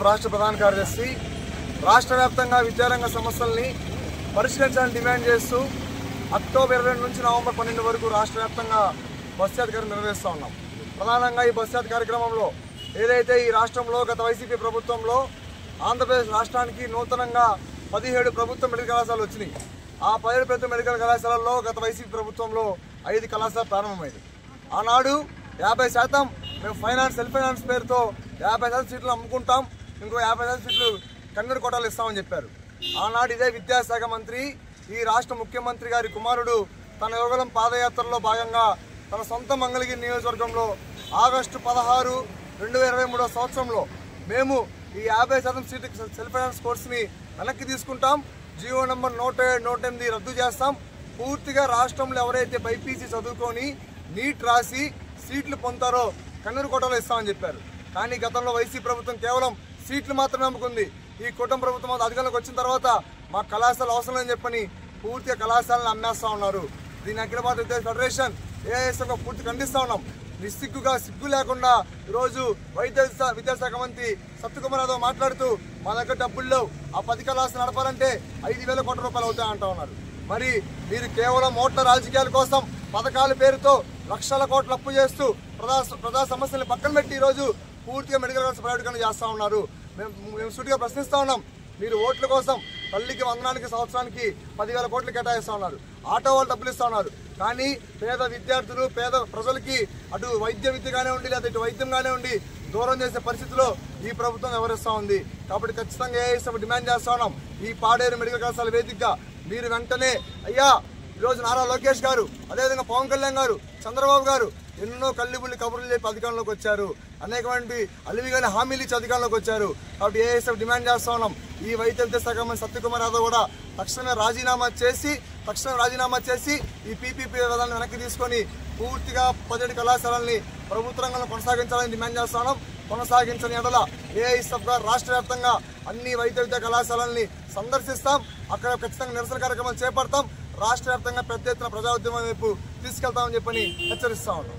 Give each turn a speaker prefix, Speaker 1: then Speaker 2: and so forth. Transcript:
Speaker 1: రాష్ట్ర ప్రధాన కార్యదర్శి రాష్ట్ర వ్యాప్తంగా విద్యారంగ సమస్యల్ని పరిష్కరించాలని డిమాండ్ చేస్తూ అక్టోబర్ 22 నుంచి నవంబర్ 12 వరకు రాష్ట్ర వ్యాప్తంగా బస్ యాత్ర నిర్వహిస్తూ ఉన్నాం. ప్రధానంగా ఈ బస్ యాత్ర కార్యక్రమంలో ఏదైతే ఈ రాష్ట్రంలో గత వైసీపీ ప్రభుత్వంలో ఆంధ్రప్రదేశ్ రాష్ట్రానికి నూతనంగా 17 ప్రభుత్వ మెడికల్ కళాశాలలు వచ్చినాయి. ఆ 17 ప్రభుత్వ మెడికల్ కళాశాలల్లో గత వైసీపీ ప్రభుత్వంలో 5 కళాశాలలు ప్రారంభమైంది. ఆనాడు 50% మేము సెల్ఫ్ ఫైనాన్స్ పేరుతో 50% సీట్లు అమ్ముకుంటాం, ఇంకో 50% సీట్లు కన్నడ కోటాలు ఇస్తామని చెప్పారు. ఆనాడు ఇదే విద్యాశాఖ మంత్రి ఈ రాష్ట్ర ముఖ్యమంత్రి గారి కుమారుడు తన యోగలం పాదయాత్రలో భాగంగా తన సొంత మంగళగిరి నియోజకవర్గంలో ఆగస్టు 16, 2023 సంవత్సరంలో మేము ఈ 50% సీటు సెల్ఫ్ ఫైనాన్స్ కోర్సుని వెనక్కి తీసుకుంటాం, జీవో నంబర్ 107, 108 రద్దు చేస్తాం, పూర్తిగా రాష్ట్రంలో ఎవరైతే బైపీసీ చదువుకొని నీట్ రాసి సీట్లు పొందుతారో కన్నడ కోటాలో ఇస్తామని చెప్పారు. కానీ గతంలో వైసీపీ ప్రభుత్వం కేవలం సీట్లు మాత్రమే నమ్ముకుంది. ఈ కూటమి ప్రభుత్వం అధికారంలోకి వచ్చిన తర్వాత మా కళాశాల అవసరం లేని చెప్పని పూర్తిగా కళాశాలను అమ్మేస్తా ఉన్నారు. దీని అఖిల భారత విద్యార్థి ఫెడరేషన్ ఏఐఎస్ఎఫ్గా పూర్తి ఖండిస్తూ ఉన్నాం. నిస్సిగ్గుగా సిగ్గు లేకుండా ఈరోజు విద్యాశాఖ మంత్రి సత్యకుమార్ యాదవ్ మాట్లాడుతూ మా దగ్గర డబ్బులు లేవు, ఆ 10 కళాశాలలు నడపాలంటే 5,000 కోట్ల రూపాయలు అవుతాయంటా ఉన్నారు. మరి మీరు కేవలం ఓట్ల రాజకీయాల కోసం పథకాల పేరుతో లక్షల కోట్లు అప్పు చేస్తూ ప్రజా సమస్యలను పక్కన పెట్టి ఈరోజు పూర్తిగా మెడికల్ కాలేజ్ ప్రైవేటీకరణ చేస్తూ ఉన్నారు. మేము సూటిగా ప్రశ్నిస్తూ ఉన్నాం. మీరు ఓట్ల కోసం తల్లికి వందనానికి సంవత్సరానికి 10,000 కోట్లు కేటాయిస్తూ ఉన్నారు, ఆటో వాళ్ళు డబ్బులు ఇస్తూ ఉన్నారు. కానీ పేద విద్యార్థులు పేద ప్రజలకి అటు వైద్య విద్యగానే ఉండి లేదా ఇటు వైద్యంగానే ఉండి దూరం చేసే పరిస్థితిలో ఈ ప్రభుత్వం వ్యవహరిస్తూ ఉంది. కాబట్టి ఖచ్చితంగా ఏఐఎస్ఎఫ్ డిమాండ్ చేస్తూ ఉన్నాం. ఈ పాడేరు మెడికల్ కళాశాల వేదికగా మీరు వెంటనే అయ్యా ఈరోజు నారా లోకేష్ గారు, అదేవిధంగా పవన్ కళ్యాణ్ గారు, చంద్రబాబు గారు ఎన్నో కల్లిబుల్లి కబుర్లు చెప్పి అధికారంలోకి వచ్చారు, అనేకమంది అలివిగానే హామీలు ఇచ్చి అధికారంలోకి వచ్చారు. కాబట్టి ఏఐఎస్ఎఫ్ డిమాండ్ చేస్తా ఉన్నాం. ఈ వైద్య విద్యాశాఖ మంత్రి సత్యకుమార్ యాదవ్ కూడా తక్షణమే రాజీనామా చేసి ఈ పీపీపీ విధానాన్ని వెనక్కి తీసుకొని పూర్తిగా 17 కళాశాలల్ని ప్రభుత్వ రంగంలో కొనసాగించాలని డిమాండ్ చేస్తున్నాం. కొనసాగించని ఎడల ఏఐఎస్ఎఫ్గా రాష్ట్ర వ్యాప్తంగా అన్ని వైద్య విద్యా కళాశాలల్ని సందర్శిస్తాం. అక్కడ ఖచ్చితంగా నిరసన కార్యక్రమాలు చేపడతాం. రాష్ట్ర వ్యాప్తంగా పెద్ద ఎత్తున ప్రజా ఉద్యమం వైపు తీసుకెళ్తామని చెప్పని హెచ్చరిస్తా ఉన్నాం.